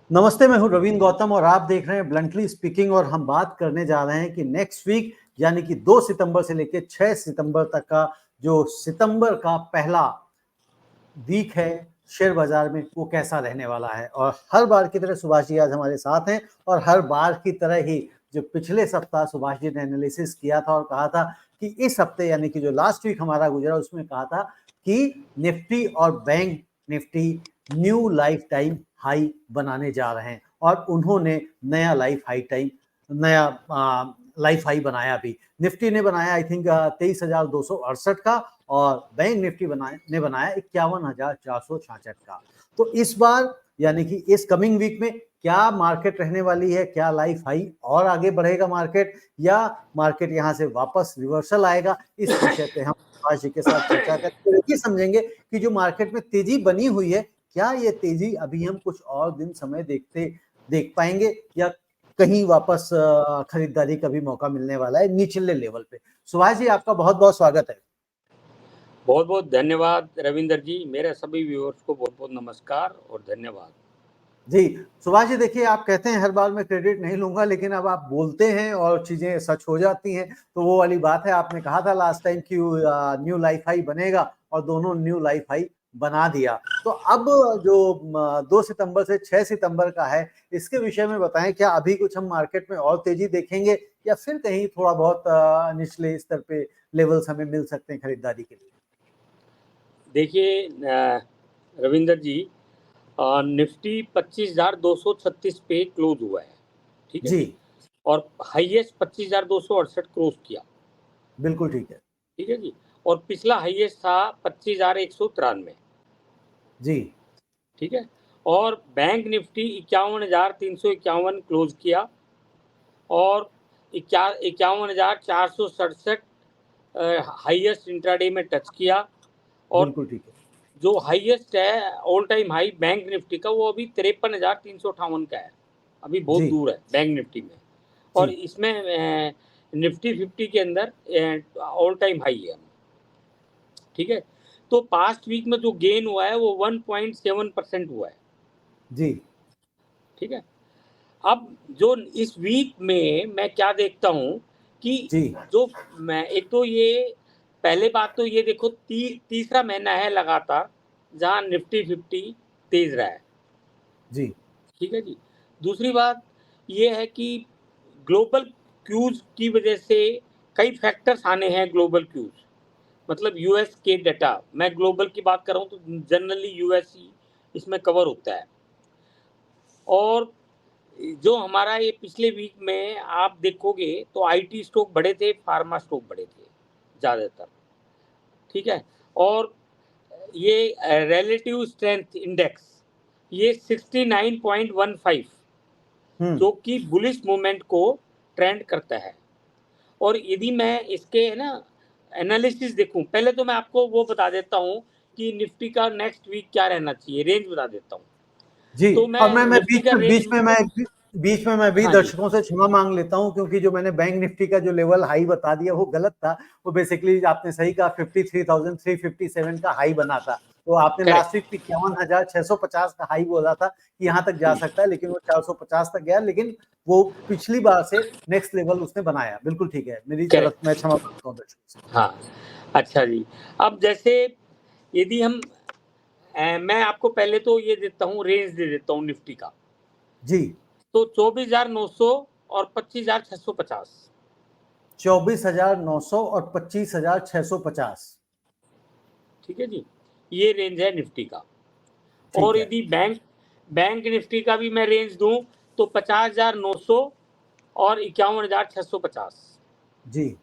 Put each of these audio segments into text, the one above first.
नमस्ते, मैं हूं रवीन गौतम और आप देख रहे हैं ब्लंटली स्पीकिंग। और हम बात करने जा रहे हैं कि नेक्स्ट वीक यानी कि 2 सितंबर से लेकर 6 सितंबर तक का जो सितंबर का पहला वीक है शेयर बाजार में, वो कैसा रहने वाला है। और हर बार की तरह सुभाष जी आज हमारे साथ हैं और हर बार की तरह ही जो पिछले सप्ताह सुभाष जी ने एनालिसिस किया था और कहा था कि इस हफ्ते यानी कि जो लास्ट वीक हमारा गुजरा उसमें कहा था कि निफ्टी और bank Nifty new life time high बनाने जा रहे हैं। और उन्होंने नया लाइफ हाई बनाया भी। निफ्टी ने बनाया आई थिंक 23,268 का और बैंक निफ्टी ने बनाया 51,466 का। तो इस बार यानी कि इस कमिंग वीक में क्या मार्केट रहने वाली है, क्या लाइफ हाई और आगे बढ़ेगा मार्केट, या मार्केट यहां से वापस रिवर्सल आएगा, इस विषय पे हम सुभाष जी के साथ चर्चा करके ये समझेंगे कि जो मार्केट में तेजी बनी हुई है, क्या ये तेजी अभी हम कुछ और दिन समय देख पाएंगे, या कहीं वापस खरीदारी का भी मौका मिलने वाला है निचले लेवल पे। सुभाष जी, आपका बहुत बहुत स्वागत है। बहुत बहुत धन्यवाद रविंदर जी। मेरे सभी व्यूअर्स को बहुत बहुत नमस्कार और धन्यवाद जी। सुभाष जी, देखिए, आप कहते हैं हर बार मैं क्रेडिट नहीं लूंगा, लेकिन अब आप बोलते हैं और चीजें सच हो जाती हैं, तो वो वाली बात है। आपने कहा था लास्ट टाइम कि न्यू लाइफ हाई बनेगा और दोनों न्यू लाइफ हाई बना दिया। तो अब जो 2 सितंबर से 6 सितंबर का है, इसके विषय में बताएं, क्या अभी कुछ हम मार्केट में और तेजी देखेंगे या फिर कहीं थोड़ा बहुत निचले स्तर पे लेवल्स हमें मिल सकते हैं खरीदारी के लिए? देखिए रविंदर जी, निफ्टी 25,236 पे क्लोज हुआ है, ठीक है जी, और हाईएस्ट 25,268 क्रॉस किया, बिल्कुल ठीक है। ठीक है जी। और पिछला हाईएस्ट था 25,193, जी, ठीक है। और बैंक निफ्टी 51,351 क्लोज किया और 51,467 हाईएस्ट इंट्राडे में टच किया। और बिल्कुल ठीक है। जो हाईएस्ट है all time high bank Nifty का, वो अभी 53,358 का है, अभी बहुत जी, दूर है बैंक निफ्टी में। और जी, इसमें निफ्टी 50 के अंदर ऑल टाइम हाई है, ठीक है। तो पास्ट वीक में जो गेन हुआ है वो 1.7% हुआ है, जी, ठीक है। अब जो इस वीक में मैं क्या देखता हूँ कि जी, जो मैं एक तो ये पहले बात तो ये देखो, तीसरा महीना है लगातार जहाँ निफ्टी 50 तेज रहा है, जी, ठीक है जी। दूसरी बात ये है कि ग्लोबल क्यूज की वजह से कई फैक्टर्स आने हैं। ग्लोबल क्यूज मतलब यूएस के डाटा, मैं ग्लोबल की बात कर रहा हूँ तो जनरली यूएस ही इसमें कवर होता है। और जो हमारा ये पिछले वीक में आप देखोगे तो आईटी स्टॉक बढ़े थे, फार्मा स्टॉक बढ़े थे ज़्यादातर, ठीक है। और ये रिलेटिव स्ट्रेंथ इंडेक्स ये 69.15 हम्म, जो कि बुलिश मूवमेंट को ट्रेंड करता है। और यदि मैं इसके ना एनालिसिस देखूं, पहले तो मैं आपको वो बता देता हूं कि निफ्टी का नेक्स्ट वीक क्या रहना चाहिए, रेंज बता देता हूं। जी। तो और मैं मैं निफ्टी का रेंज, बीच में मैं भी हाँ जी, दर्शकों से क्षमा मांग लेता हूं, क्योंकि जो मैंने बैंक निफ्टी का जो लेवल हाई बता दिया वो गलत था। वो बेसिकली आपने सही कहा, 53,357 का हाई बना था। तो आपने लास्ट करेक्ट, वीक 51,650 का हाई बोला था कि यहाँ तक जा सकता है, लेकिन वो 450 तक गया। लेकिन वो पिछली बार से नेक्स्ट लेवल उसने बनाया। बिल्कुल ठीक है, मेरी तरफ मैं करेक्ट, क्षमा मांगता हूँ दर्शकों से। हाँ। अच्छा जी, अब जैसे यदि हम मैं आपको पहले तो ये देता हूँ, रेंज दे देता हूँ निफ्टी का। जी, तो 24,900 और 25,650, 24,900 और 25,650। ठीक है जी, ये रेंज है निफ्टी का। ठीक और है। यदि बैंक बैंक निफ्टी का भी मैं रेंज दूं तो 50,900 और 51,650, जी,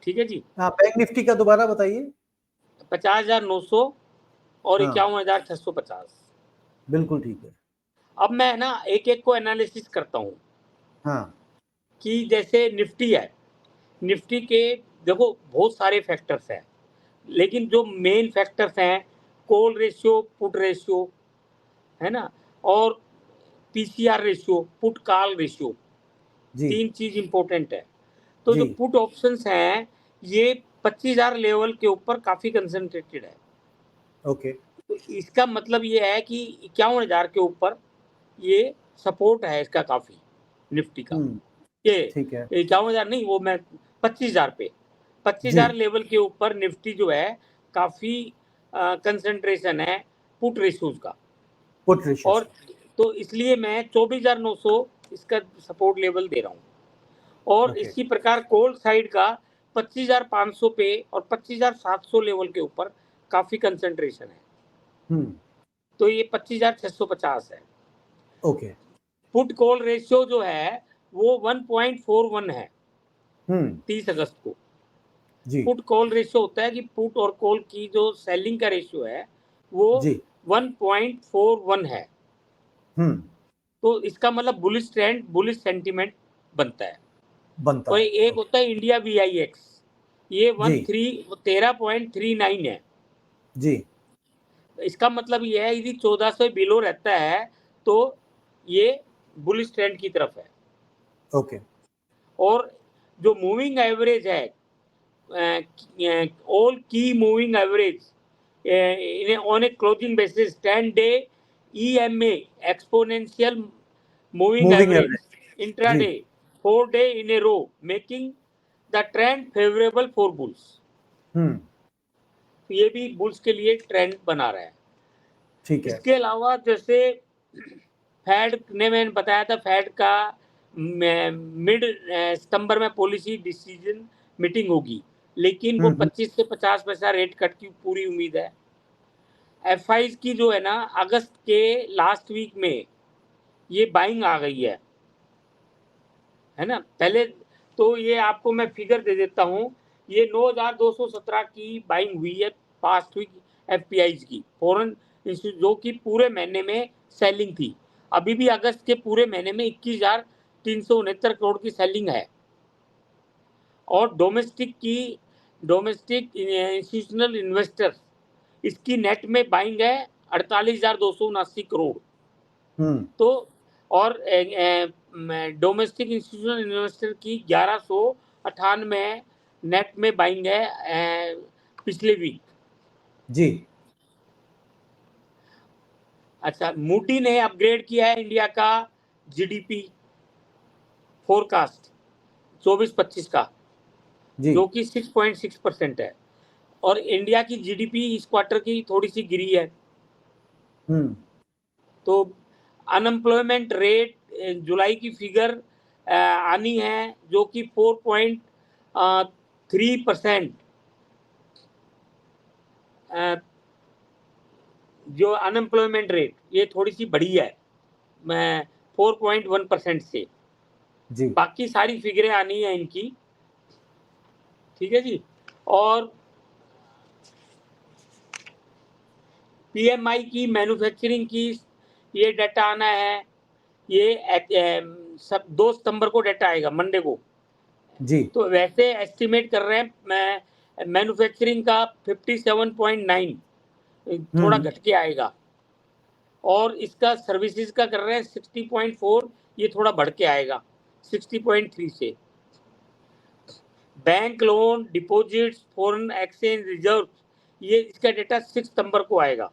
ठीक है जी। हाँ, बैंक निफ्टी का दोबारा बताइए। 50,900 और हाँ, 51,650। बिल्कुल ठीक है। अब मैं ना एक एक को एनालिसिस करता हूँ हाँ, कि जैसे निफ्टी है, निफ्टी के देखो बहुत सारे फैक्टर्स हैं, लेकिन जो मेन फैक्टर्स हैं, कॉल रेशियो, पुट रेशियो, है ना, और PCR ratio, put call ratio, जी, तीन चीज इंपॉर्टेंट है। तो जी, जो पुट ऑप्शंस हैं ये 25,000 लेवल के ऊपर काफी कंसंट्रेटेड है। ओके, तो इसका मतलब ये है कि 51,000 के ऊपर ये सपोर्ट है इसका काफी, निफ्टी का। ये ठीक है 51,000 नहीं, वो मैं 25,000 पे, 25,000 जी लेवल के ऊपर निफ्टी जो है काफी कंसंट्रेशन है पुट रेशियोज का, पुट रेशियोज और तो इसलिए मैं 24,900 इसका सपोर्ट लेवल दे रहा हूँ। और ओके इसी प्रकार कोल्ड साइड का 25,500 पे और 25,700 लेवल के ऊपर काफी कंसंट्रेशन है, तो ये 25,650 है। ओके पुट कॉल रेशियो जो है वो 1.41 है 30 अगस्त को। जी पुट कॉल रेशियो होता है कि पुट और कॉल की जो सेलिंग का रेशियो है वो जी 1.41 है, हम्म तो इसका मतलब बुलिश ट्रेंड, बुलिश सेंटीमेंट बनता है। बनता और है एक होता है इंडिया VIX, ये जी 13.39 है। जी इसका मतलब ये है यदि 1400 बिलो रहता है तो ये बुलिश ट्रेंड की तरफ है। ओके और जो मूविंग एवरेज है, all key moving average on a closing basis 10-day EMA exponential moving moving average average जी intraday 4 day in a row making the trend favorable for bulls। तो ये भी बुल्स के लिए ट्रेंड बना रहा है। ठीक है इसके अलावा जैसे फेड ने, मैंने बताया था फेड का मिड सितंबर में पॉलिसी डिसीजन मीटिंग होगी, लेकिन वो 25 से 50 पैसा रेट कट की पूरी उम्मीद है। FIs की जो है ना, अगस्त के लास्ट वीक में ये बाइंग आ गई है ना। पहले तो ये आपको मैं फिगर दे देता हूँ, ये 9,217 की बाइंग हुई है पास्ट वीक FPIs की, फॉरेन इंस्टीट्यूट, जो कि पूरे महीने में सेलिंग थी। अभी भी अगस्त के पूरे महीने में 21,369 करोड़ की सेलिंग है। और डोमेस्टिक इंस्टीट्यूशनल इन्वेस्टर्स, इसकी नेट में बाइंग है 48,279 करोड़। तो और डोमेस्टिक इंस्टीट्यूशनल इन्वेस्टर की 1198 नेट में बाइंग है पिछले वीक जी अच्छा, मूडी ने अपग्रेड किया है इंडिया का GDP फोरकास्ट 24-25 का, जी जो कि 6.6% है। और इंडिया की GDP इस क्वार्टर की थोड़ी सी गिरी है। तो अनएम्प्लॉयमेंट रेट जुलाई की फिगर आनी है जो कि 4.3%, जो अनएम्प्लॉयमेंट रेट ये थोड़ी सी बढ़ी है 4.1% से। जी बाकी सारी फिगरें आनी है इनकी, ठीक है जी। और PMI की, मैन्युफैक्चरिंग की ये डाटा आना है, ये सब 2 सितंबर को डाटा आएगा, मंडे को। जी तो वैसे एस्टिमेट कर रहे हैं मैन्युफैक्चरिंग का 57.9 थोड़ा घट के आएगा, और इसका सर्विसेज का कर रहे हैं 60.4, ये थोड़ा बढ़ के आएगा 60.3 से। Bank loan, deposits, foreign exchange reserve, ये इसका डेटा 6 सितंबर को आएगा।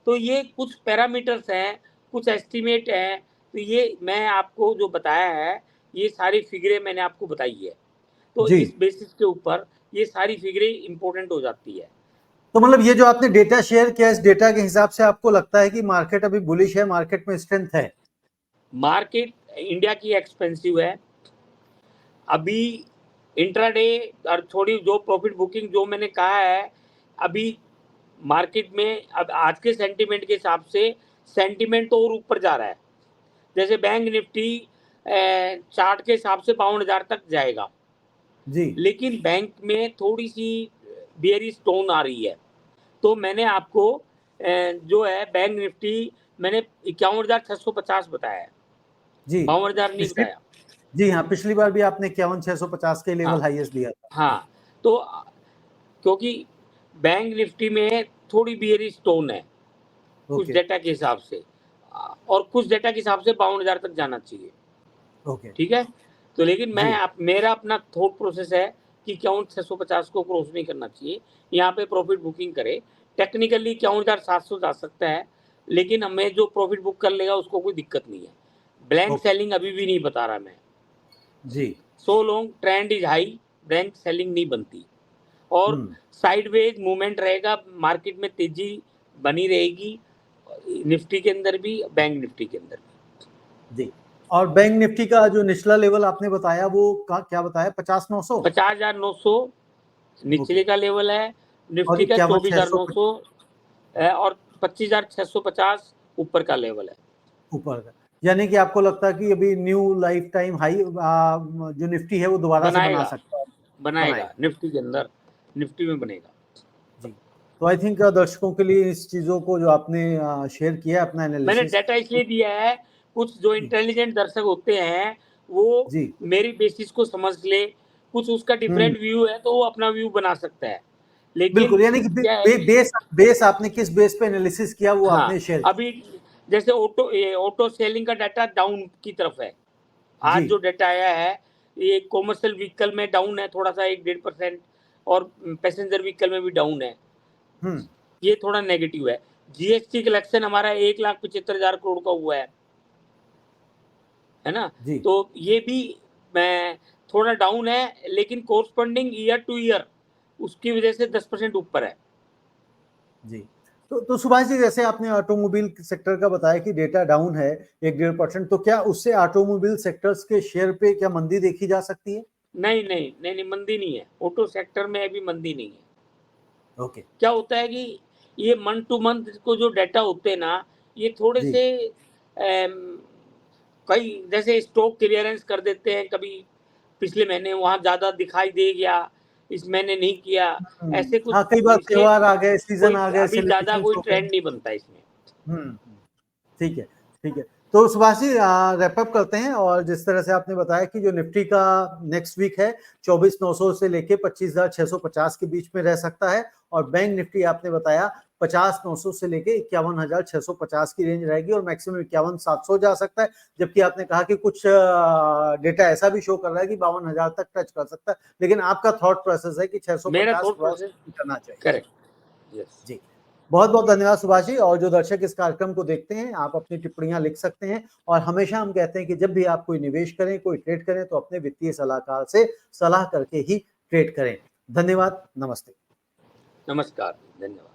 तो ये कुछ पैरामीटर्स हैं, कुछ एस्टिमेट हैं। तो ये मैं आपको जो बताया है, ये सारी फिगरें मैंने आपको बताई है। तो जी इस बेसिस के ऊपर ये सारी फिगरें इंपॉर्टेंट हो जाती है। तो मतलब ये जो आपने डेटा शेयर किया, इस डेटा के हिसाब से आपको लगता है कि मार्केट अभी बुलिश है, मार्केट में स्ट्रेंथ है? मार्केट इंडिया की एक्सपेंसिव है अभी। इंट्राडे और थोड़ी जो प्रॉफिट बुकिंग जो मैंने कहा है, अभी मार्केट में अब आज के सेंटीमेंट के हिसाब से सेंटीमेंट तो और ऊपर जा रहा है। जैसे बैंक निफ्टी चार्ट के हिसाब से 52,000 तक जाएगा, जी लेकिन बैंक में थोड़ी सी बेयरिश टोन आ रही है। तो मैंने आपको जो है बैंक निफ्टी मैंने 51,650 बताया है, जी 52,000 नहीं पिछली बताया। जी हाँ, पिछली बार भी आपने 51,650 के लेवल हाँ हाईएस्ट दिया था। हाँ, तो क्योंकि बैंक निफ्टी में थोड़ी बियरिश टोन है कुछ ओके डेटा के हिसाब से, और कुछ डेटा के हिसाब से 52,000 तक जाना चाहिए, ओके ठीक है। तो लेकिन जी मेरा अपना थॉट प्रोसेस है कि 51,650 को क्रॉस नहीं करना चाहिए, यहाँ पे प्रॉफिट बुकिंग करे। टेक्निकली 51,700 जा सकता है, लेकिन हमें जो प्रॉफिट बुक कर लेगा उसको कोई दिक्कत नहीं है। Blank okay. सेलिंग अभी भी नहीं बता रहा मैं। जी। So long trend is high, blank selling नहीं बनती और साइडवेज मूवमेंट रहेगा, मार्केट में तेजी बनी रहेगी, निफ्टी के अंदर भी, बैंक निफ्टी के अंदर भी। जी। और बैंक निफ्टी का जो निचला लेवल आपने बताया वो क्या बताया, 50,900? 50,900 निचले का लेवल है, और निफ्टी का 51,600 24,900 है और 25,650 ऊपर का लेवल है। ऊपर का, यानी कि आपको लगता है कि अभी न्यू लाइफ टाइम हाई जो निफ्टी है वो दोबारा से बना सकता है? बनाएगा निफ्टी के अंदर, निफ्टी में बनेगा। जी। तो आई थिंक दर्शकों के लिए इस चीजों को जो आपने शेयर किया अपना मैंने एनालिसिस। डाटा इसलिए दिया है, कुछ जो इंटेलिजेंट दर्शक होते हैं वो जी। मेरी बेसिस को समझ ले, कुछ उसका डिफरेंट व्यू है तो वो अपना व्यू बना सकता है, लेकिन बिल्कुल, यानी कि क्या है कि बेस आपने किस बेस पे एनालिसिस किया वो हाँ, आपने शेयर अभी जैसे ऑटो सेलिंग का डाटा डाउन की तरफ है। आज जी। जो डाटा आया है, ये कमर्शियल व्हीकल में डाउन है थोड़ा सा 1-1.5% और पैसेंजर व्हीकल में भी डाउन है। हम्म। ये थोड़ा नेगेटिव है। जीएसटी कलेक्शन हमारा 1,75,000 करोड़ का हुआ है ना? जी। तो ये भी मैं थोड़ा डाउन है, लेकिन कोरस्पॉन्डिंग ईयर टू ईयर उसकी वजह से 10% ऊपर है। जी। तो सुभाष जी, जैसे आपने ऑटोमोबाइल सेक्टर का बताया कि डेटा डाउन है 1-1.5%, तो क्या उससे ऑटोमोबाइल सेक्टर्स के शेयर पे क्या मंदी देखी जा सकती है? नहीं, मंदी नहीं है। ऑटो सेक्टर में अभी मंदी नहीं है। ओके। क्या होता है कि ये मंथ टू मंथ को जो डाटा होते हैं ना, ये थोड़े जी। से कई जैसे स्टॉक क्लियरेंस कर देते हैं, कभी पिछले महीने वहाँ ज़्यादा दिखाई दे गया, इस महीने नहीं किया, ऐसे कुछ हाँ, कई बार इसलिए त्योहार आ गए, सीजन कोई आ गए, अभी ज़्यादा सेलिब्रेशन कोई हो गए। ट्रेंड नहीं बनता इसमें। ठीक है, ठीक है। तो सुभाष जी, रैप अप करते हैं। और जिस तरह से आपने बताया कि जो निफ्टी का नेक्स्ट वीक है 24,900 से लेके 25,650 के बीच में रह सकता है, और बैंक निफ्टी आपने बताया 50,900 से लेके 51,650 की रेंज रहेगी और मैक्सिमम 51,700 जा सकता है। जबकि आपने कहा कि कुछ डेटा ऐसा भी शो कर रहा है कि 52,000 तक टच कर सकता है, लेकिन आपका थॉट प्रोसेस है कि मेरा 650 थॉट प्रोसेस करना चाहिए। Correct, yes. जी। बहुत बहुत धन्यवाद सुभाष जी। और जो दर्शक इस कार्यक्रम को देखते हैं, आप अपनी टिप्पणियां लिख सकते हैं। और हमेशा हम कहते हैं कि जब भी आप कोई निवेश करें, कोई ट्रेड करें, तो अपने वित्तीय सलाहकार से सलाह करके ही ट्रेड करें। धन्यवाद। नमस्ते। नमस्कार, धन्यवाद।